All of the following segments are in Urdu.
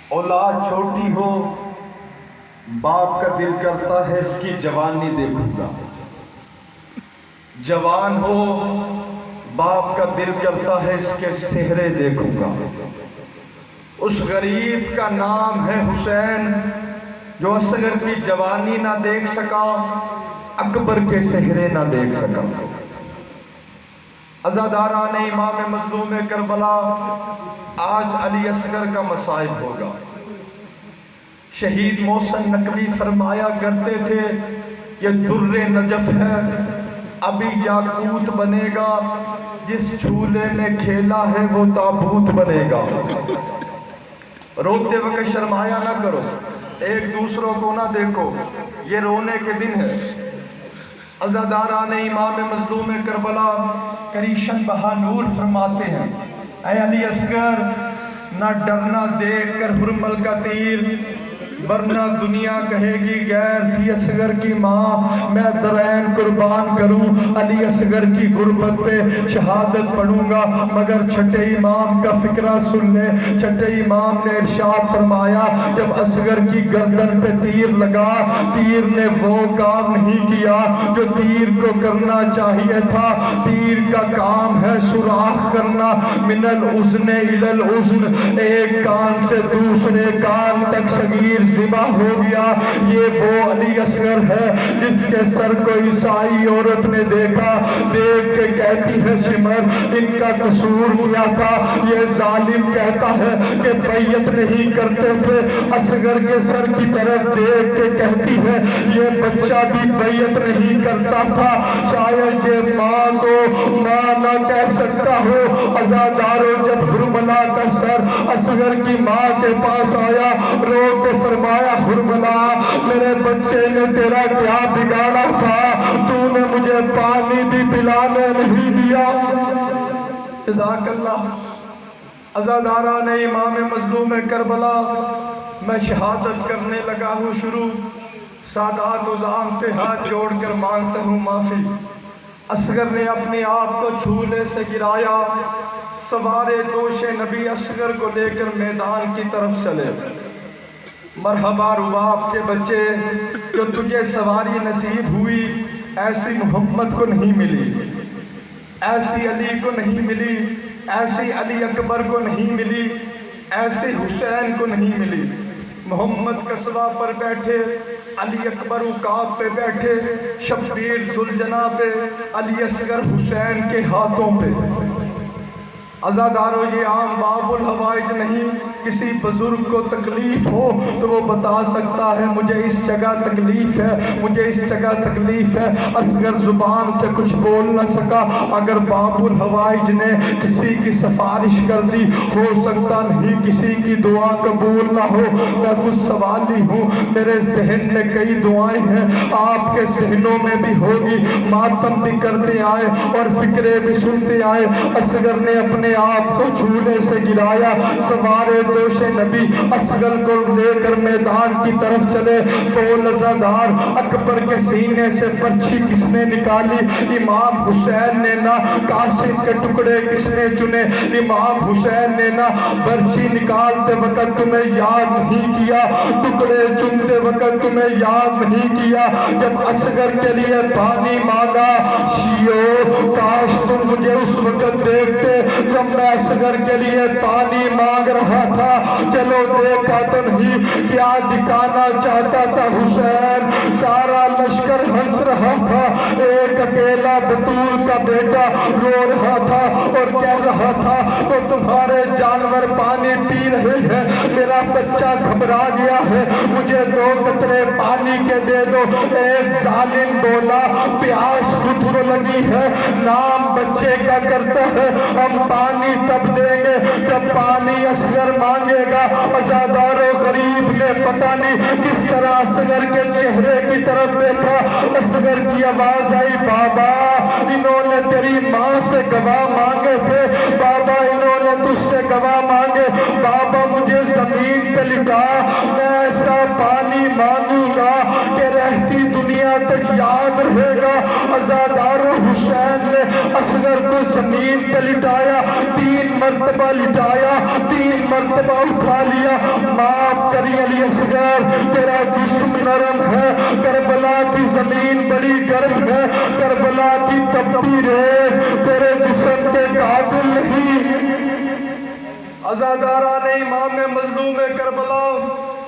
اولاد چھوٹی ہو باپ کا دل کرتا ہے اس کی جوانی دیکھوں گا، جوان ہو باپ کا دل کرتا ہے اس کے چہرے دیکھوں گا۔ اس غریب کا نام ہے حسین جو اصغر کی جوانی نہ دیکھ سکا، اکبر کے چہرے نہ دیکھ سکا۔ عزاداران امام مظلوم کربلا، آج علی اصغر کا مصائب ہوگا۔ شہید محسن نقوی فرمایا کرتے تھے یہ در نجف ہے، ابھی یاقوت بنے گا، جس جھولے میں کھیلا ہے وہ تابوت بنے گا۔ روتے وقت شرمایا نہ کرو، ایک دوسروں کو نہ دیکھو، یہ رونے کے دن ہے۔ عزاداران امام مظلوم کربلا کریشن بہا نور فرماتے ہیں، اے علی اصغر نہ ڈرنا دیکھ کر حرمل کا تیر، ورنہ دنیا کہے گی غیر تھی اصغر کی ماں، میں درین قربان کروں علی اصغر کی غربت پہ شہادت پڑھوں گا۔ مگر چھٹے امام کا فکرہ سن لے، چھٹے امام نے ارشاد فرمایا جب اصغر کی گردن پہ تیر لگا، تیر نے وہ کام نہیں کیا جو تیر کو کرنا چاہیے تھا۔ تیر کا کام ہے سوراخ کرنا، من الاذن الی الاذن، ایک کان سے دوسرے کان تک صغیر ذبح ہو گیا۔ یہ وہ علی اصغر ہے جس کے سر کو عیسائی عورت نے دیکھا، دیکھ کے کہتی ہے شمر ان کا قصور کیا تھا؟ یہ ظالم کہتا ہے کہ بیعت نہیں کرتے تھے، اصغر کے سر کی طرف دیکھ کے کہتی ہے یہ بچہ بھی بیعت نہیں کرتا تھا۔ شاید یہ ماں کو ماں نہ کہہ سکتا ہو۔ عزاداروں جب حرملا کا سر اصغر کی ماں کے پاس آیا، رو کے فرمایا حرملا میرے بچے نے تیرا کیا بگاڑا تھا، تو نے مجھے پانی بھی پلانے نہیں دیا۔ جزاک اللہ۔ عزاداران امام مظلوم کربلا، میں شہادت کرنے لگا ہوں شروع، سادات عظام سے ہاتھ جوڑ کر مانگتا ہوں معافی۔ اصغر نے اپنے آپ کو جھولے سے گرایا، سوارے دوش نبی اصغر کو لے کر میدان کی طرف چلے۔ مرحبا رباب کے بچے، جو تجھے سواری نصیب ہوئی ایسی محمد کو نہیں ملی، ایسی علی کو نہیں ملی، ایسی علی اکبر کو نہیں ملی، ایسی حسین کو نہیں ملی۔ محمد قصبہ پر بیٹھے، علی اکبر عقاب پہ بیٹھے، شبیر ذوالجناح پہ، علی اصغر حسین کے ہاتھوں پہ۔ عزاداروں یہ عام باب الحوائج نہیں، کسی بزرگ کو تکلیف ہو تو وہ بتا سکتا ہے مجھے اس جگہ تکلیف ہے، مجھے اس جگہ تکلیف ہے۔ اصغر زبان سے کچھ بول نہ سکا، اگر باب الحوائج نے کسی کی سفارش کر دی، ہو سکتا نہیں کسی کی دعا قبول نہ ہو۔ میں کچھ سوالی ہوں، میرے ذہن میں کئی دعائیں ہیں، آپ کے ذہنوں میں بھی ہوگی۔ ماتم بھی کرتے آئے اور فکرے بھی سنتے آئے۔ اصغر نے اپنے آپ کو جھولے سے گرایا، سوارے دوش نبی اصغر کو لے کر میدان کی طرف چلے۔ تو لزادار اکبر کے سینے سے پرچھی کس نے نکالی؟ امام حسین نے نہ۔ قاسم کے ٹکڑے کس نے چنے؟ امام حسین نے نہ۔ پرچھی نکالتے وقت تمہیں یاد نہیں کیا، ٹکڑے چنتے وقت تمہیں یاد نہیں کیا جب اصغر کے لیے پانی مانگا؟ شیعو کاش تم مجھے اس وقت دیکھتے جب میں اصغر کے لیے پانی مانگ رہا تھا۔ چلو دیکھا تو نہیں، کیا دکھانا چاہتا تھا حسین؟ سارا لشکر ہنس رہا تھا، ایک اکیلا بطول کا بیٹا رو رہا تھا اور کہہ رہا تھا تو تمہارے جانور پانی پی رہے ہیں، میرا بچہ گھبرا گیا ہے، مجھے 2 قطرے پانی کے دے دو۔ ایک ظالم بولا پیاس خود کو لگی ہے، نام بچے کا کرتا ہے، ہم پانی تب دیں گے جب پانی اصغر مانگے گا۔ عزادار و غریب نے پتہ نہیں کس طرح اصغر کے چہرے کی طرف دیکھا۔ اصغر کی آواز آئی بابا انہوں نے تیری ماں سے گواہ مانگے تھے، بابا انہوں نے تجھ سے گواہ مانگے، بابا مجھے زمین پہ لٹا، میں ایسا پانی مانگوں گا کہ رہتی دنیا تک یاد رہے گا۔ عزادار حسین نے اصغر کو زمین پہ لٹایا، 3 مرتبہ لٹایا، 3 مرتبہ اٹھا لیا، معاف کری علی اصغر، تیرا جسم نرم ہے، کربلا کی زمین بڑی گرم ہے، کربلا کی تپتی رہے تیرے جسم کے قابل نہیں۔ عزاداران امام مظلوم کربلا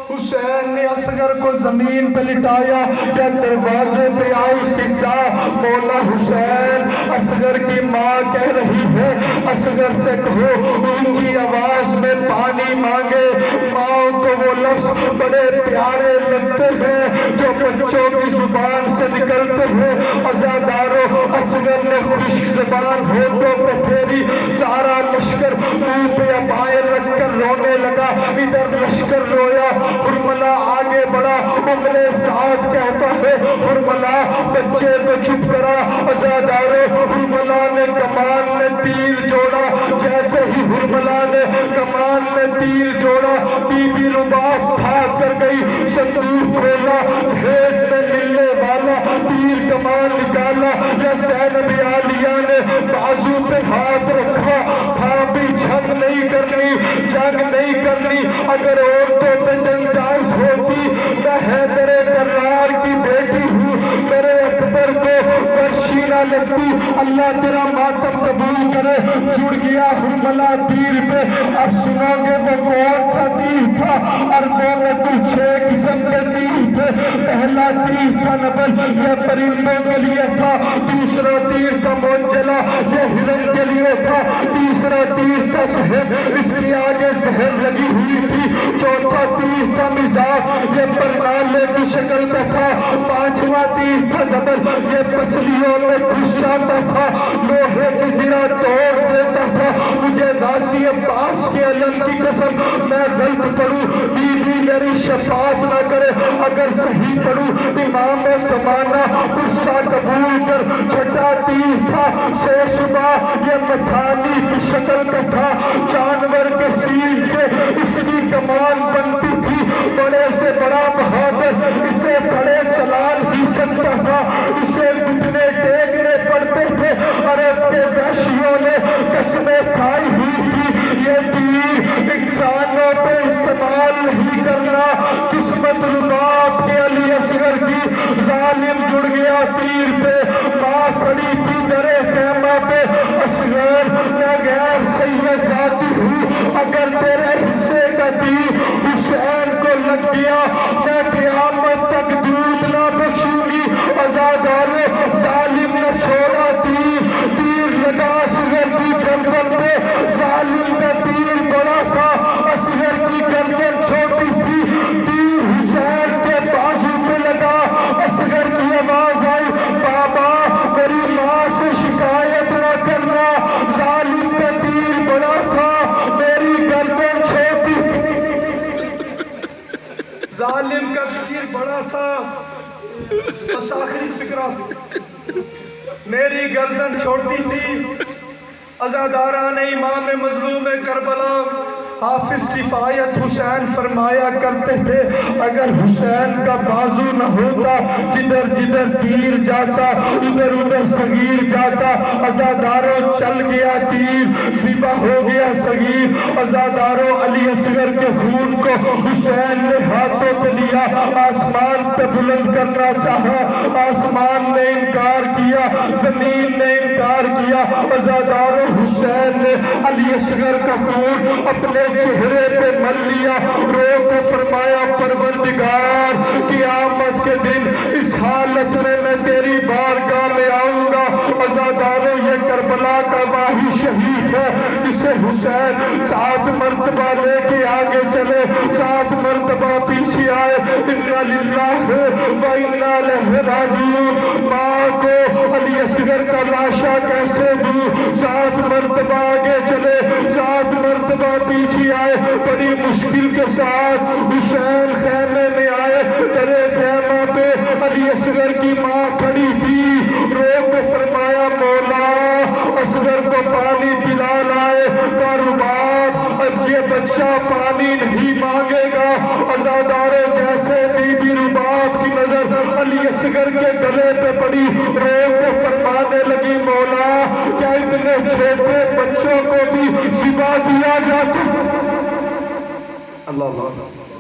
حسین نے اصغر کو زمین پہ لٹایا کہ دروازے پہ آئی فضا، مولا حسین اصغر کی ماں کہہ رہی ہے اصغر سے کہو اونچی آواز میں پانی مانگے۔ ماں کو وہ لفظ بڑے پیارے لگتے ہیں جو بچوں کی زبان سے نکلتے ہیں۔ عزادارو اصغر نے خشک زبان ہونٹوں پہ پھیری، سارا لشکر منہ پہ ابائیں رکھ کر رونے لگا، ادھر لشکر رویا، حرملہ آگے بڑھا، انگلے ساتھ کہتا ہے حرملہ بچے تو چپ کرا۔ عزادارو حرملہ نے کمان میں تیر جوڑا، جیسے ہی حرملہ نے کمان میں تیر جوڑا بی بی رباب بھاگ کر گئی، صندوق کھولا، بھیس میں ملنے والا تیر کمان نکالا، یا زینب عالیہ نے بازو پہ ہاتھ رکھا، ہاں بھی جنگ نہیں کرنی، جنگ نہیں کرنی، اگر عورتوں پہ جنگ جائز ہوتی میں حیدر کرار کی بیٹی ہوں، میرے اکبر کو ورشی نہ لگتی، اللہ تیرا ماتم قبول کرے۔ جڑ گیا حرملہ تیر پہ، اب سنو گے وہ کون سا تیر تھا، عربوں میں کل 6 قسم کے تیر تھے، پہلا تیر تھا نبل، یہ پرندوں کے لیے تھا، دوسرا تیر تھا منجلہ، یہ ہرن کے لیے تھا، تیسرا تیر تھا سہر، اس کے آگے زہر لگی ہوئی تھی، چوتھا تیر تھا مزاح، یہ پرنالے کی شکل میں تھا، پانچواں تیر تھا زبر، یہ پسلیوں میں گھس جاتا تھا، لوہے کی زرہ توڑ دیتا تھا۔ مجھے غازی عباس کے علم کی قسم میں غلط پڑھوں بی بی میری شفاعت نہ کرے، اگر صحیح پڑھوں امام زمانہ غصہ قبول کر۔ چھٹا تیر تھا سیشبہ، یہ متھانی کی شکل میں تھا، جانور کے سیل سے اس کی کمان بنتی تھی، بڑے سے بڑا بہادر اسے بڑے چلان ہی سکتا تھا، اسے گھٹنے ٹیکنے پڑتے تھے، عرب کے وحشیوں نے قسمیں کھائی ہوئی تھی یہ تیر انسانوں پہ استعمال نہیں کرنا۔ قسمت رباب کے علی اصغر کی، ظالم جڑ گیا تیر پہ، ماں کھڑی تھی درے خیمہ پہ، اصغر میں غیر سید جاتی ہوں، اگر تیرے حصے کا تیر حسین کو لگ گیا میں قیامت تک دودھ نہ بخشوں گی۔ عزادارو ظالم نے چھوڑا تیر، تیر لگا اصغر کی گردن پہ، ظالم کا تیر بڑا تھا، اصغر کی گردن چھوٹی تھی، تیر حسین کے بازو پہ لگا، اصغر کی آواز آئی بابا میری ماں سے شکایت نہ کرنا، ظالم کا تیر بڑا تھا میری گردن چھوٹی تھی۔ ظالم کا تیر بڑا تھا، بس آخری فکرہ، میری گردن چھوٹی تھی۔ عزاداران امام مظلوم کربلا حافظ کفایت حسین فرمایا کرتے تھے اگر حسین کا بازو نہ ہوتا جدھر جدھر تیر جاتا ادھر ادھر صغیر جاتا۔ عزادارو چل گیا تیر، ذبح ہو گیا صغیر۔ عزادارو علی اصغر کے خون کو حسین نے ہاتھوں پہ لیا، آسمان پہ بلند کرنا چاہا، آسمان نے انکار کیا، زمین نے انکار کیا۔ عزادارو حسین نے علی اصغر کا خون اپنے چہرے پہ مل لیا، رو کے فرمایا پروردگار قیامت کے دن اس حالت میں تیری بارگاہ میں آؤں گا۔ عزادارو یہ کربلا کا واہی شہید ہے، اسے حسین 7 مرتبہ لے کے آگے چلے، 7 مرتبہ پیچھے آئے، انا للہ و انا الیہ راجعون۔ ماں کو علی اصغر کا لاشا کیسے دوں، 7 مرتبہ آگے چلے، 7 مرتبہ پیچھے آئے، بڑی مشکل کے ساتھ حسین خیمے میں آئے۔ درے خیمہ پہ علی اصغر کی ماں کھڑی تھی، رو کے فرمایا مولا اصغر کو پانی پلا لائے، کاروبار اب یہ بچہ پانی نہیں مانگے گا۔ عزادارو جیسے بی بی رباب کی نظر علی اصغر کے گلے پہ پڑی، رو کے فرمانے لگی مولا کیا اتنے چھوٹے بچوں کو بھی ذبح کیا جاتا؟ اللہ اللہ